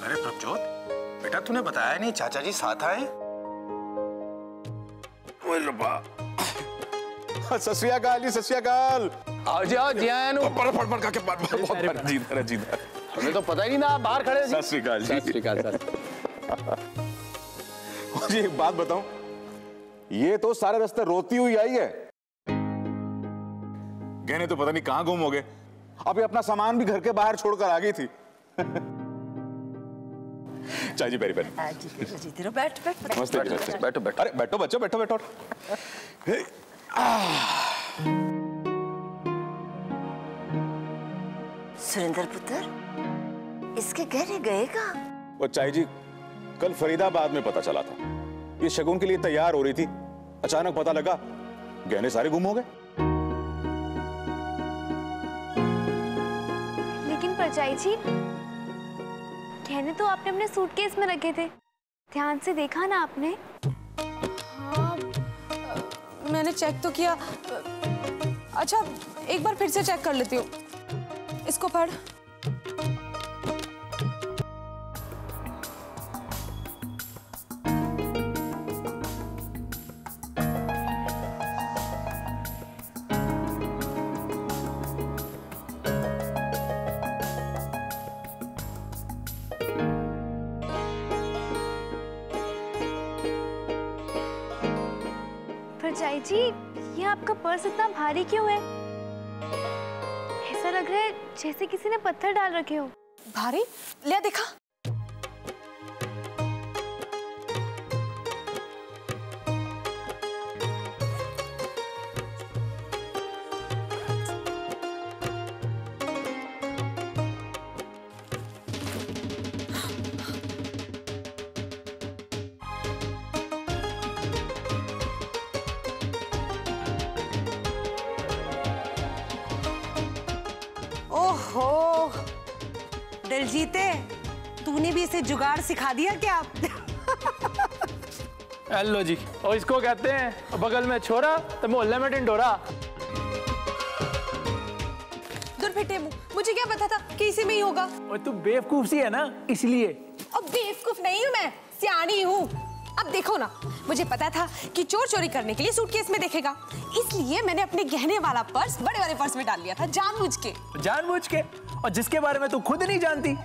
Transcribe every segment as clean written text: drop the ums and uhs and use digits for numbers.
अरे प्रभजोत, बेटा तूने बताया नहीं चाचा जी साथ आए? सत श्री अकाल जी, सत श्री अकाल। आओ जी आया नु। फट का के बहुत जीत। हमें तो पता ही नहीं ना, आप बाहर खड़े। सत श्री अकाल जी। सत श्री अकाल सर। जी एक बात बताऊं, ये तो सारे रास्ते रोती हुई आई है। गहने तो पता नहीं कहां गुम हो गए। अभी अपना सामान भी घर के बाहर छोड़कर आ गई थी। चाची पेरी पेरी। जीते रहो, बैठ। बैठो। अरे बैठो बच्चों, बैठो। सुरेंद्र पुत्र, इसके गहने गए कहाँ? वो चाची जी, कल फरीदाबाद में पता चला था, ये शगुन के लिए तैयार हो रही थी, अचानक पता लगा गहने सारे गुम हो गए। लेकिन परजाई जी, गहने तो आपने अपने सूटकेस में रखे थे, ध्यान से देखा ना आपने? हाँ, मैंने चेक तो किया। अच्छा, एक बार फिर से चेक कर लेती हूँ। इसको पढ़। परजाई जी, ये आपका पर्स इतना भारी क्यों है? ऐसा लग रहा है जैसे किसी ने पत्थर डाल रखे हो। भारी? ले देखा। ओहो, दिलजीते, तूने भी इसे जुगाड़ सिखा दिया क्या? हेलो जी, और इसको कहते हैं बगल में छोरा तो मोहल्ले में टिंडोरा। दुर्फिटे मुंह, मुझे क्या पता था कि इसी में ही होगा। और तू बेवकूफ सी है ना, इसलिए। अब बेवकूफ नहीं हूँ मैं, सियानी हूँ। अब देखो ना, मुझे पता था कि चोर चोरी करने के लिए सूटकेस में देखेगा, इसलिए मैंने अपने गहने वाला पर्स बड़े वाले पर्स में डाल लिया था, जानबूझ के। और जिसके बारे में तू खुद नहीं जानती।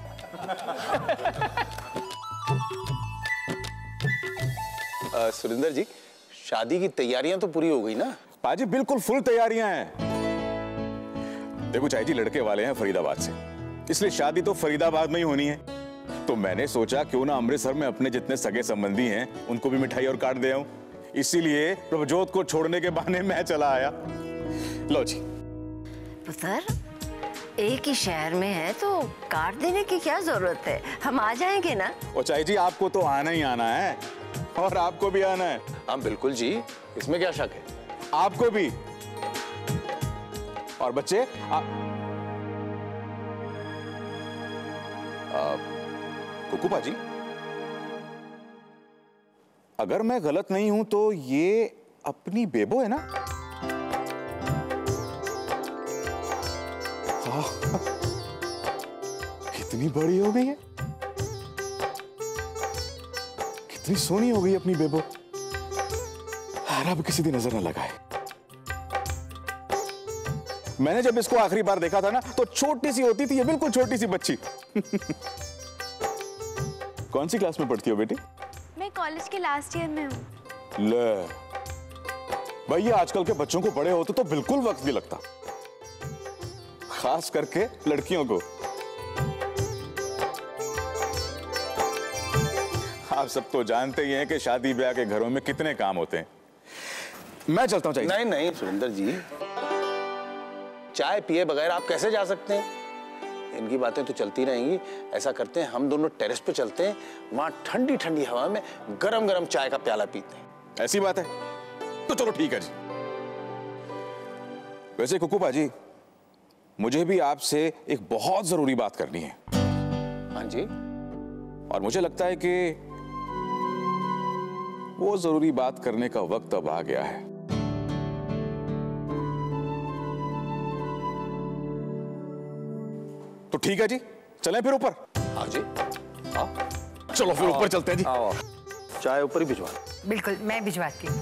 सुरेंद्र जी, शादी की तैयारियां तो पूरी हो गई ना? पाजी बिल्कुल फुल तैयारियां हैं। देखो चाची जी लड़के वाले हैं फरीदाबाद से, इसलिए शादी तो फरीदाबाद में ही होनी है। तो मैंने सोचा क्यों ना अमृतसर में अपने जितने सगे संबंधी हैं उनको भी मिठाई और कार्ड दे आऊं। इसीलिए प्रभजोत को छोड़ने के बहाने मैं चला आया। लो जी। पुत्र, एक ही शहर में है तो कार्ड देने की क्या जरूरत है? हम आ जाएंगे ना। और चाची जी आपको तो आना ही आना है, और आपको भी आना है। हाँ बिल्कुल जी, इसमें क्या शक है? आपको भी। और बच्चे कुकू पाजी, अगर मैं गलत नहीं हूं तो ये अपनी बेबो है ना? हाँ। कितनी बड़ी हो गई है, कितनी सोनी हो गई अपनी बेबो। अब किसी दिन नजर न लगाए। मैंने जब इसको आखिरी बार देखा था ना तो छोटी सी होती थी ये, बिल्कुल छोटी सी बच्ची। कौन सी क्लास में पढ़ती हो बेटी? मैं कॉलेज के लास्ट ईयर में हूँ। ले भैया, आजकल के बच्चों को बड़े होते तो बिल्कुल वक्त नहीं लगता, खास करके लड़कियों को। आप सब तो जानते ही हैं कि शादी ब्याह के घरों में कितने काम होते हैं। मैं चलता हूं। चाहिए नहीं सुरेंद्र जी, चाय पिए बगैर आप कैसे जा सकते हैं? इनकी बातें तो चलती रहेंगी। ऐसा करते हैं, हम दोनों टेरेस पे चलते हैं, वहां ठंडी ठंडी हवा में गरम गरम चाय का प्याला पीते हैं। ऐसी बात है तो चलो ठीक है जी। वैसे कुकू पाजी, मुझे भी आपसे एक बहुत जरूरी बात करनी है। हाँ जी। और मुझे लगता है कि वो जरूरी बात करने का वक्त अब आ गया है। तो ठीक है जी, चलें फिर ऊपर। हाँ जी। चलो फिर ऊपर चलते हैं जी। आओ चाय ऊपर ही भिजवा। बिल्कुल, मैं भिजवाती हूँ।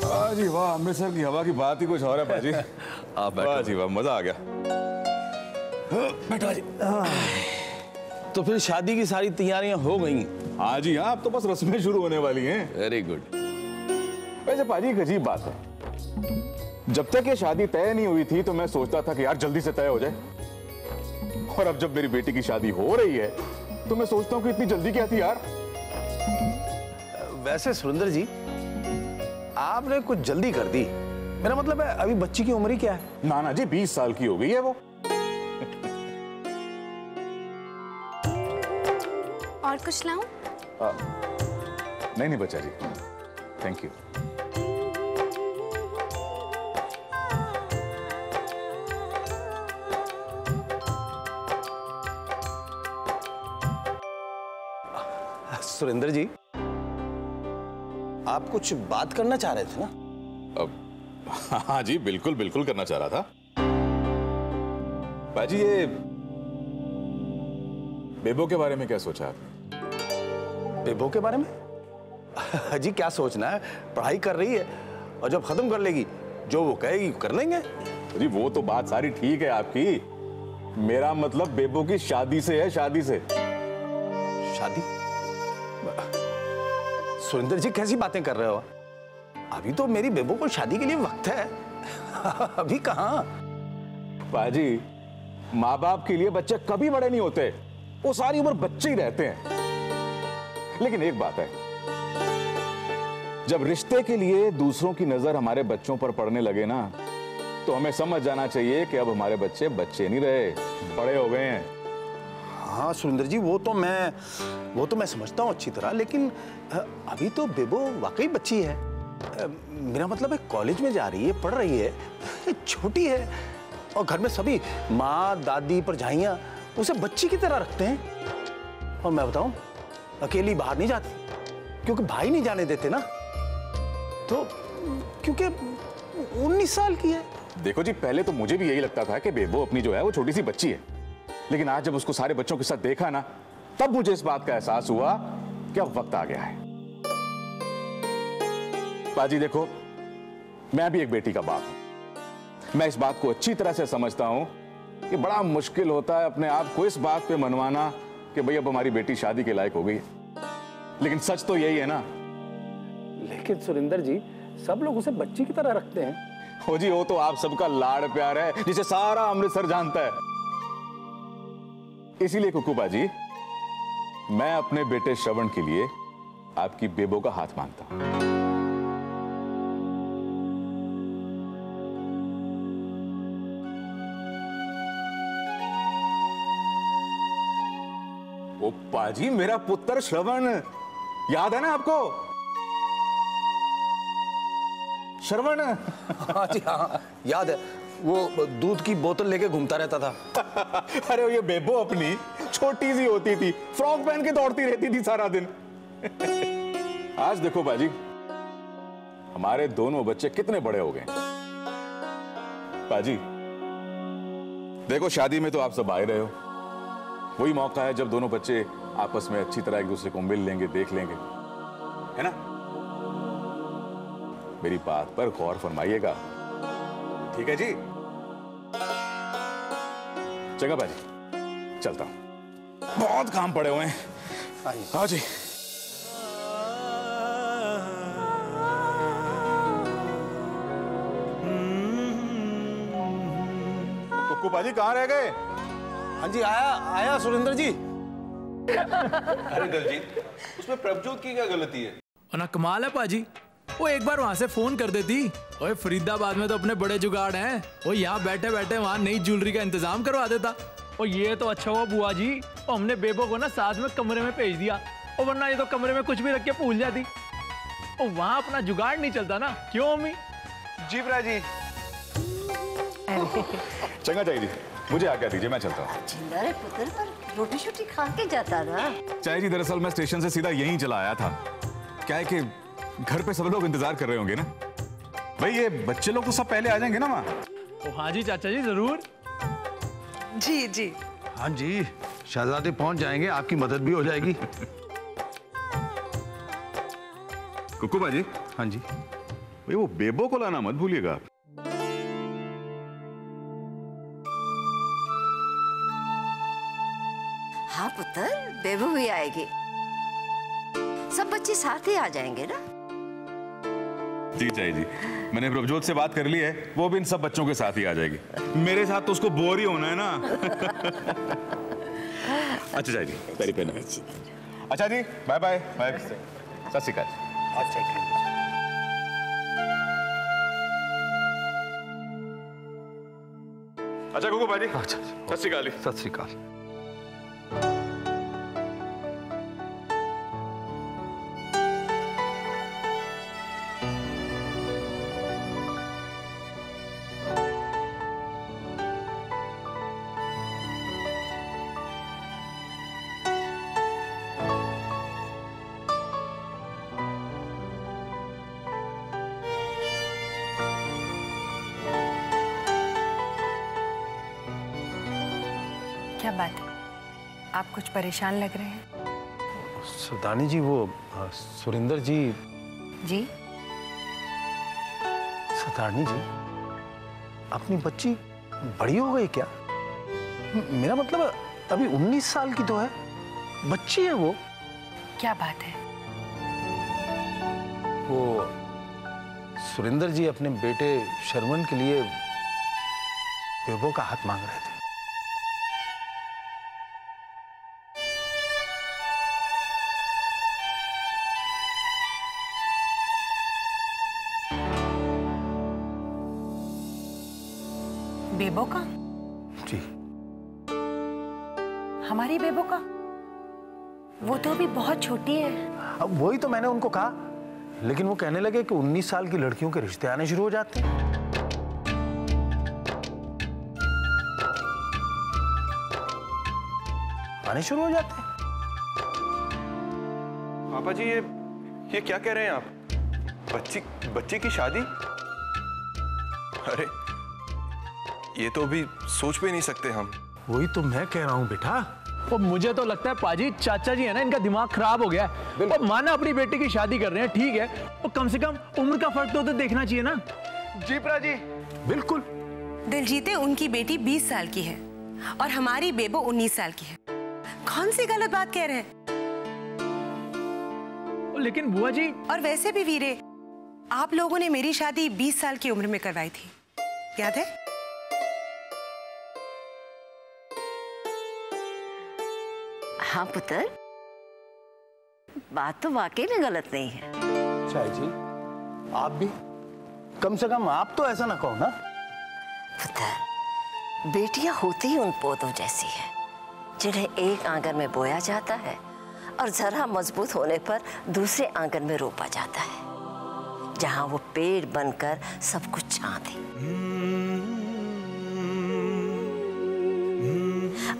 वाह जी वाह, अमृतसर की हवा की बात ही कुछ और है बाजी। आप वाह जी वाह, मजा आ गया। बैठो जी। तो फिर शादी की सारी तैयारियां हो गई? हाँ जी हाँ, अब तो बस रस्में शुरू होने वाली हैं। Very good. वैसे पाजी एक अजीब बात है, जब तक ये शादी तय नहीं हुई थी तो मैं सोचता था कि यार जल्दी से तय हो जाए, और अब जब मेरी बेटी की शादी हो रही है तो मैं सोचता हूँ कि इतनी जल्दी क्या थी यार। वैसे सुरेंद्र जी, आपने कुछ जल्दी कर दी। मेरा मतलब है अभी बच्ची की उम्र ही क्या है? नाना जी 20 साल की हो गई है वो। और कुछ लाऊं? नहीं बच्चा जी, थैंक यू। सुरेंद्र जी, आप कुछ बात करना चाह रहे थे ना? हाँ जी, बिल्कुल बिल्कुल करना चाह रहा था। बाजी ये बेबो के बारे में क्या सोचा आपने? बेबो के बारे में? जी क्या सोचना है, पढ़ाई कर रही है और जब खत्म कर लेगी जो वो कहेगी कर लेंगे। जी वो तो बात सारी ठीक है आपकी, मेरा मतलब बेबो की शादी से है, शादी से। शादी? सुरेंद्र जी कैसी बातें कर रहे हो? अभी तो मेरी बेबो को शादी के लिए वक्त है। अभी कहाँ? बाजी माँ बाप के लिए बच्चे कभी बड़े नहीं होते, वो सारी उम्र बच्चे ही रहते हैं। लेकिन एक बात है, जब रिश्ते के लिए दूसरों की नजर हमारे बच्चों पर पड़ने लगे ना, तो हमें समझ जाना चाहिए कि अब हमारे बच्चे बच्चे नहीं रहे, बड़े हो गए हैं। हाँ सुरेंद्र जी, वो तो मैं समझता हूँ अच्छी तरह, लेकिन अभी तो बेबो वाकई बच्ची है। मेरा मतलब है कॉलेज में जा रही है, पढ़ रही है, छोटी है, और घर में सभी माँ दादी परजाइयाँ उसे बच्ची की तरह रखते हैं। और मैं बताऊं, अकेली बाहर नहीं जाती क्योंकि भाई नहीं जाने देते ना, तो क्योंकि 19 साल की है। देखो जी, पहले तो मुझे भी यही लगता था कि बेबो अपनी जो है वो छोटी सी बच्ची है, लेकिन आज जब उसको सारे बच्चों के साथ देखा ना, तब मुझे इस बात का एहसास हुआ कि अब वक्त आ गया है। बाजी देखो, मैं भी एक बेटी का बाप हूं, मैं इस बात को अच्छी तरह से समझता हूं कि बड़ा मुश्किल होता है अपने आप को इस बात पे मनवाना कि भाई अब हमारी बेटी शादी के लायक हो गई है, लेकिन सच तो यही है ना। लेकिन सुरेंद्र जी, सब लोग उसे बच्ची की तरह रखते हैं। हो जी, वो तो आप सबका लाड़ प्यार है जिसे सारा अमृतसर जानता है। इसीलिए कुकू बाजी, मैं अपने बेटे श्रवण के लिए आपकी बेबो का हाथ मांगता हूं। ओ पाजी, मेरा पुत्र श्रवण, याद है ना आपको? श्रवण। हाँ जी हाँ, याद है, वो दूध की बोतल लेके घूमता रहता था। अरे ये बेबो अपनी छोटी सी होती थी, फ्रॉक पहन के दौड़ती रहती थी सारा दिन। आज देखो बाजी, हमारे दोनों बच्चे कितने बड़े हो गए। बाजी देखो, शादी में तो आप सब आए रहे हो, वही मौका है जब दोनों बच्चे आपस में अच्छी तरह एक दूसरे को मिल लेंगे, देख लेंगे, है ना? मेरी बात पर गौर फरमाइएगा, ठीक है जी? चंगा बाजी, चलता हूं, बहुत काम पड़े हुए हैं। हाँ जी। कुक्कू बाजी कहाँ रह गए? हाँ जी, आया सुरेंद्र जी। अरे दलजीत, उसमें प्रभजोत की क्या गलती है? और ना कमाल है पाजी, वो एक बार वहां से फोन कर देती। ओए फरीदाबाद में तो अपने बड़े जुगाड़ हैं, वो यहाँ बैठे बैठे वहां नई ज्वेलरी का इंतजाम करवा देता। और ये तो अच्छा हुआ बुआ जी, और हमने बेबो को ना साथ में कमरे में भेज दिया, और वरना ये तो कमरे में कुछ भी रख के भूल जाती, और वहां अपना जुगाड़ नहीं चलता ना, क्यों अम्मी? जी भरा जी। चंगा चाहिए जी, मुझे आज्ञा दीजिए, मैं चलता हूँ। चिल्ला रे पुत्र, पर रोटी शोटी खा के जाता था। चाय जी, दरअसल मैं स्टेशन से सीधा यहीं चला आया था। क्या है कि घर पे सब लोग इंतजार कर रहे होंगे ना। भाई ये बच्चे लोग तो सब पहले आ जाएंगे ना माँ? हाँ जी चाचा जी, जरूर। जी जी, हाँ जी, शहजादे पहुंच जाएंगे, आपकी मदद भी हो जाएगी। कुकू बाजी। हाँ जी। भाई वो बेबो को लाना मत भूलिएगा। हाँ पुत्र, बेबू भी आएगी। सब बच्चे साथ ही आ जाएंगे ना। जी चाची जी, मैंने प्रभजोत से बात कर ली है, वो भी इन सब बच्चों के साथ ही आ जाएगी। मेरे साथ तो उसको बोर ही होना है ना। अच्छा चाची जी, पैरी पहना। अच्छा जी, बाय बाय बाय। सत श्री अकाल। अच्छा कुकू बाजी। अच्छा, सत श्री अकाल। सत श्री अकाल। क्या बात है, आप कुछ परेशान लग रहे हैं। सरदारनी जी, वो सुरिंदर जी। जी? सरदारनी जी, अपनी बच्ची बड़ी हो गई क्या? मेरा मतलब अभी 19 साल की तो है, बच्ची है वो। क्या बात है? वो सुरिंदर जी अपने बेटे शर्मन के लिए बेबो का हाथ मांग रहे थे। बेबो का? जी। हमारी बेबो का? वो तो अभी बहुत छोटी है। अब वही तो मैंने उनको कहा, लेकिन वो कहने लगे कि 19 साल की लड़कियों के रिश्ते आने शुरू हो जाते हैं। आने शुरू हो जाते हैं। पापा जी, ये क्या कह रहे हैं आप? बच्चे की शादी? अरे ये तो अभी सोच भी नहीं सकते हम। वही तो मैं कह रहा हूँ बेटा। और मुझे तो लगता है पाजी, चाचा जी है ना, इनका दिमाग खराब हो गया है। और माना अपनी बेटी की शादी कर रहे हैं, ठीक है, और कम से कम उम्र का फर्क तो देखना चाहिए ना। जी प्रा जी, बिल्कुल। दिलजीते, उनकी बेटी 20 साल की है और हमारी बेबो 19 साल की है। कौन सी गलत बात कह रहे हैं? लेकिन बुआ जी, और वैसे भी वीरे, आप लोगों ने मेरी शादी 20 साल की उम्र में करवाई थी, याद है? हाँ पुत्र, बात तो वाकई में गलत नहीं है। चाय जी, आप भी कम से कम आप तो ऐसा ना कहो ना। पुत्र, बेटियां होती ही उन पौधों जैसी हैं, जिन्हें एक आंगन में बोया जाता है और जरा मजबूत होने पर दूसरे आंगन में रोपा जाता है, जहां वो पेड़ बनकर सब कुछ छां दे।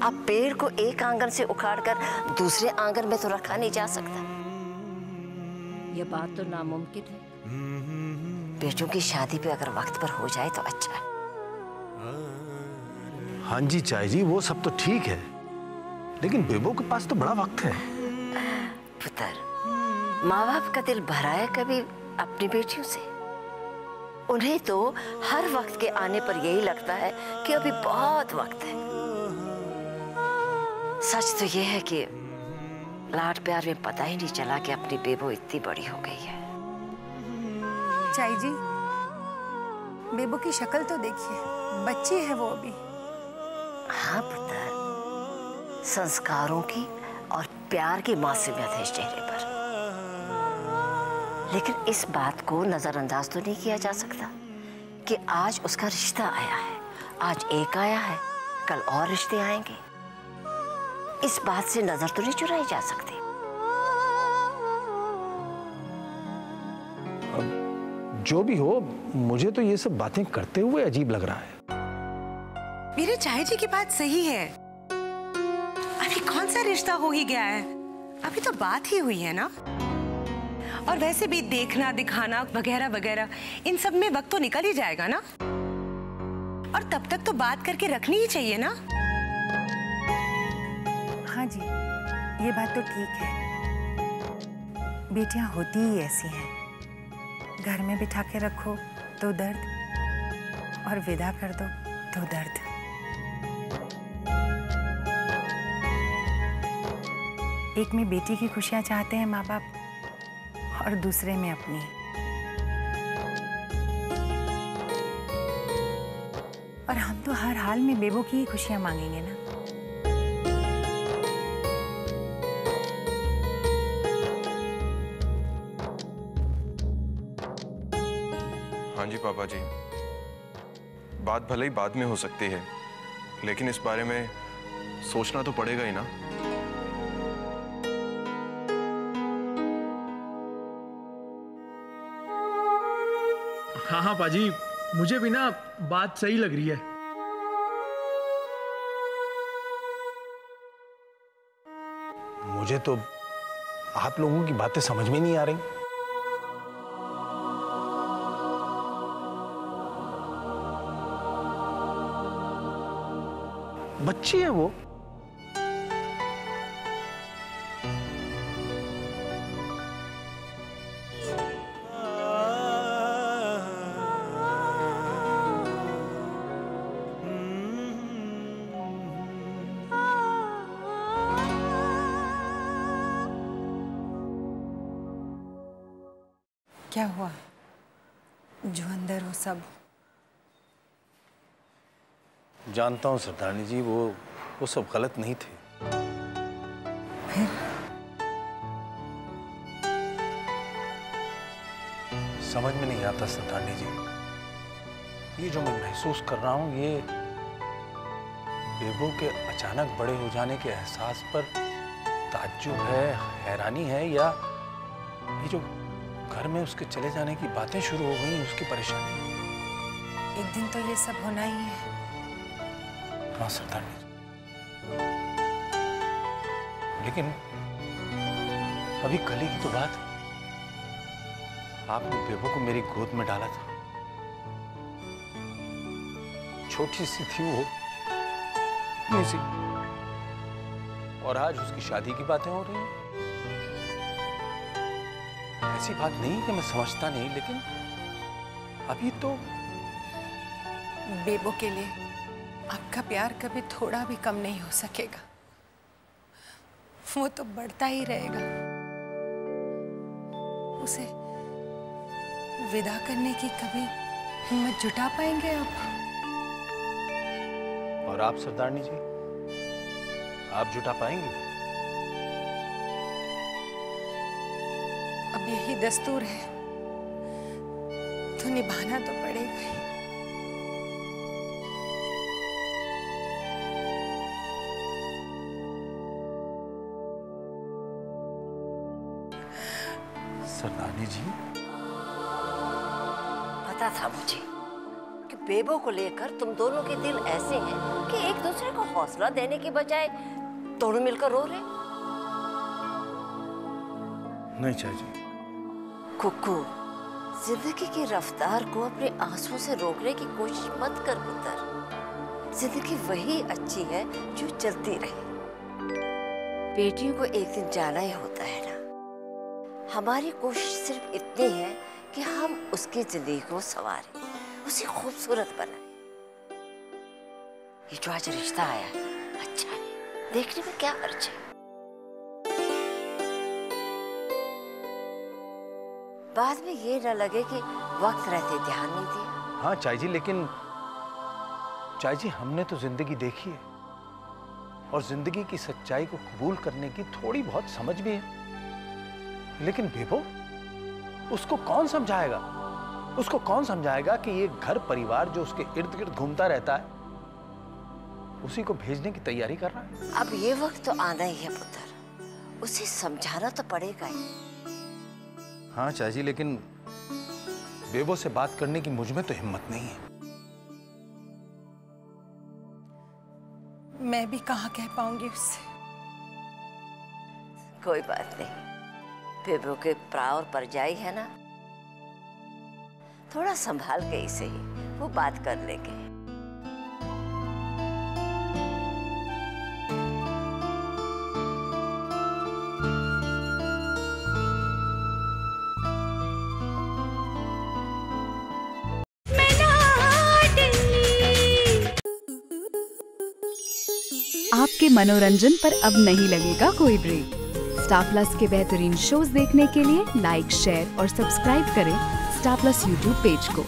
अब पेड़ को एक आंगन से उखाड़कर दूसरे आंगन में तो रखा नहीं जा सकता। यह बात तो नामुमकिन है। बेटों की शादी पे अगर वक्त पर हो जाए तो अच्छा है। हाँ जी चाय जी, वो सब तो ठीक है, लेकिन बेबो के पास तो बड़ा वक्त है। पुत्र, माँ बाप का दिल भरा है कभी अपनी बेटियों से? उन्हें तो हर वक्त के आने पर यही लगता है कि अभी बहुत वक्त है। सच तो ये है कि लाड प्यार में पता ही नहीं चला कि अपनी बेबो इतनी बड़ी हो गई है। चाई जी, बेबो की शक्ल तो देखिए, बच्ची है वो अभी। हाँ पुत्र, संस्कारों की और प्यार की मासूमियत है इस चेहरे पर, लेकिन इस बात को नजरअंदाज तो नहीं किया जा सकता कि आज उसका रिश्ता आया है। आज एक आया है, कल और रिश्ते आएंगे। इस बात से नजर तो नहीं चुराई जा सकती। जो भी हो, मुझे तो ये सब बातें करते हुए अजीब लग रहा है। मेरे चाय जी की बात सही है। अभी कौन सा रिश्ता हो ही गया है, अभी तो बात ही हुई है ना। और वैसे भी देखना दिखाना वगैरह वगैरह, इन सब में वक्त तो निकल ही जाएगा ना। और तब तक तो बात करके रखनी ही चाहिए ना। ये बात तो ठीक है, बेटियां होती ही ऐसी हैं। घर में बिठा के रखो तो दर्द, और विदा कर दो तो दर्द। एक में बेटी की खुशियां चाहते हैं माँ बाप, और दूसरे में अपनी। और हम तो हर हाल में बेबो की ही खुशियां मांगेंगे ना। हाँ जी पापा जी, बात भले ही बाद में हो सकती है, लेकिन इस बारे में सोचना तो पड़ेगा ही ना। हाँ हाँ पाजी, मुझे भी ना बात सही लग रही है। मुझे तो आप लोगों की बातें समझ में नहीं आ रही। बच्ची है वो। क्या हुआ? जो अंदर हो सब। जानता हूं सरदारनी जी, वो सब गलत नहीं थे। फिर? समझ में नहीं आता सरदारनी जी, ये जो मैं महसूस कर रहा हूं, ये बेबो के अचानक बड़े हो जाने के एहसास पर ताज्जुब है, हैरानी है, या ये जो घर में उसके चले जाने की बातें शुरू हो गई, उसकी परेशानी। एक दिन तो ये सब होना ही है। हाँ सरदारनी जी, लेकिन अभी कल ही की तो बात है, आपने बेबो को मेरी गोद में डाला था। छोटी सी थी वो, नहीं सी, और आज उसकी शादी की बातें हो रही हैं। ऐसी बात नहीं कि मैं समझता नहीं, लेकिन अभी तो बेबो के लिए आपका प्यार कभी थोड़ा भी कम नहीं हो सकेगा। वो तो बढ़ता ही रहेगा। उसे विदा करने की कभी हिम्मत जुटा पाएंगे आप? और आप सरदारनी जी, आप जुटा पाएंगे? अब यही दस्तूर है तो निभाना तो पड़ेगा ही। सरदारनी जी, पता था मुझे कि बेबो को लेकर तुम दोनों के दिल ऐसे हैं कि एक दूसरे को हौसला देने की बजाय दोनों मिलकर रो रहे। नहीं चाचा जी। कुकू, जिंदगी की रफ्तार को अपने आंसुओं से रोकने की कोशिश मत कर पुत्र। जिंदगी वही अच्छी है जो चलती रहे। बेटियों को एक दिन जाना ही होता है ना। हमारी कोशिश सिर्फ इतनी है कि हम उसकी जिंदगी को संवारें, उसे खूबसूरत बनाएं। ये जो आज रिश्ता आया अच्छा है, देखने में क्या हर्ज है। बाद में ये न लगे कि वक्त रहते ध्यान नहीं दिया। हाँ चाची जी, लेकिन चाची जी, हमने तो जिंदगी देखी है और जिंदगी की सच्चाई को कबूल करने की थोड़ी बहुत समझ भी है। लेकिन बेबो, उसको कौन समझाएगा? उसको कौन समझाएगा कि ये घर परिवार जो उसके इर्द गिर्द घूमता रहता है, उसी को भेजने की तैयारी कर रहा है? अब ये वक्त तो आना ही है पुत्र, उसे समझाना तो पड़ेगा ही। हाँ चाची, लेकिन बेबो से बात करने की मुझ में तो हिम्मत नहीं है। मैं भी कहाँ कह पाऊंगी उससे। कोई बात नहीं, बेबो के प्राण पर जाई है ना, थोड़ा संभाल के ही सही वो बात कर लेंगे। आपके मनोरंजन पर अब नहीं लगेगा कोई ब्रेक। स्टार प्लस के बेहतरीन शोज देखने के लिए लाइक, शेयर और सब्सक्राइब करें स्टार प्लस यूट्यूब पेज को।